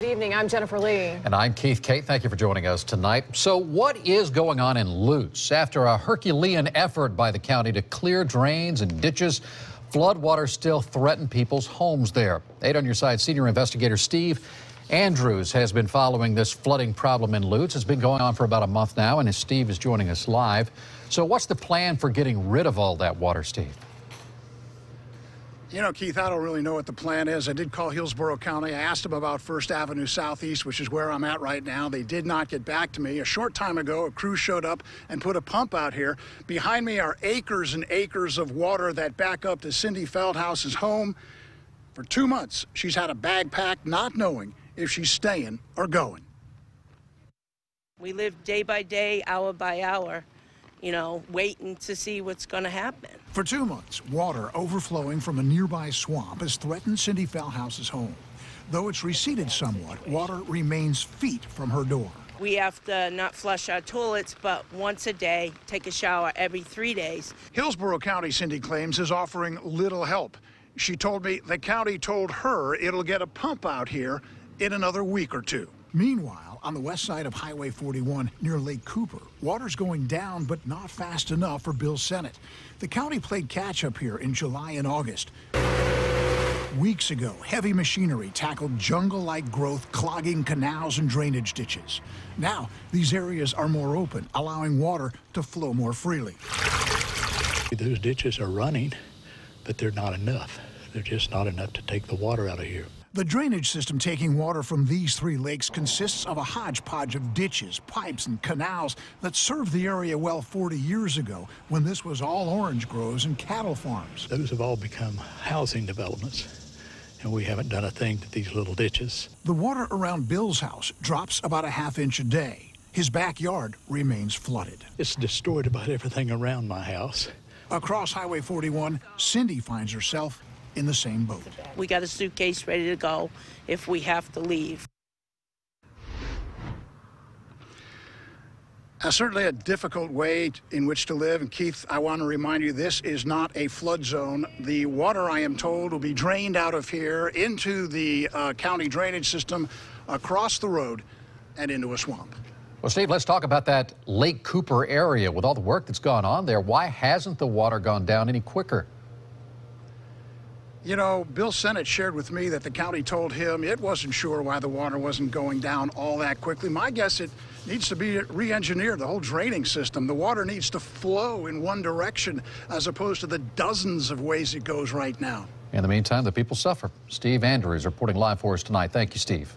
Good evening, I'm Jennifer Lee. And I'm Keith Kate. Thank you for joining us tonight. So what is going on in Lutz? After a Herculean effort by the county to clear drains and ditches, floodwaters still threaten people's homes there. 8 on your side, senior investigator Steve Andrews has been following this flooding problem in Lutz. It's been going on for about a month now, and Steve is joining us live. So what's the plan for getting rid of all that water, Steve? You know, Keith, I don't really know what the plan is. I did call Hillsborough County. I asked them about First Avenue Southeast, which is where I'm at right now. They did not get back to me. A short time ago, a crew showed up and put a pump out here. Behind me are acres and acres of water that back up to Cindy Feldhouse's home. For 2 months, she's had a bag packed, not knowing if she's staying or going. We live day by day, hour by hour, you know, waiting to see what's going to happen. For 2 months, water overflowing from a nearby swamp has threatened Cindy Feldhouse's home. Though it's receded somewhat, water remains feet from her door. We have to not flush our toilets, but once a day, take a shower every 3 days. Hillsborough County, Cindy claims, is offering little help. She told me the county told her it'll get a pump out here in another week or two. Meanwhile, on the west side of Highway 41 near Lake Cooper, water's going down, but not fast enough for Bill Sennett. The county played catch up here in July and August. Weeks ago, heavy machinery tackled jungle-like growth, clogging canals and drainage ditches. Now, these areas are more open, allowing water to flow more freely. Those ditches are running, but they're not enough. They're just not enough to take the water out of here. The drainage system taking water from these 3 lakes consists of a hodgepodge of ditches, pipes, and canals that served the area well 40 years ago when this was all orange groves and cattle farms. Those have all become housing developments, and we haven't done a thing to these little ditches. The water around Bill's house drops about a ½ inch a day. His backyard remains flooded. It's destroyed about everything around my house. Across Highway 41, Cindy finds herself in the same boat. We got a suitcase ready to go if we have to leave. Certainly a difficult way in which to live. And Keith, I want to remind you, this is not a flood zone. The water, I am told, will be drained out of here into the county drainage system across the road and into a swamp. Well, Steve, let's talk about that Lake Cooper area. With all the work that's gone on there, why hasn't the water gone down any quicker? You know, Bill Sennett shared with me that the county told him it wasn't sure why the water wasn't going down all that quickly. My guess, it needs to be re-engineered, the whole draining system. The water needs to flow in one direction as opposed to the dozens of ways it goes right now. In the meantime, the people suffer. Steve Andrews reporting live for us tonight. Thank you, Steve.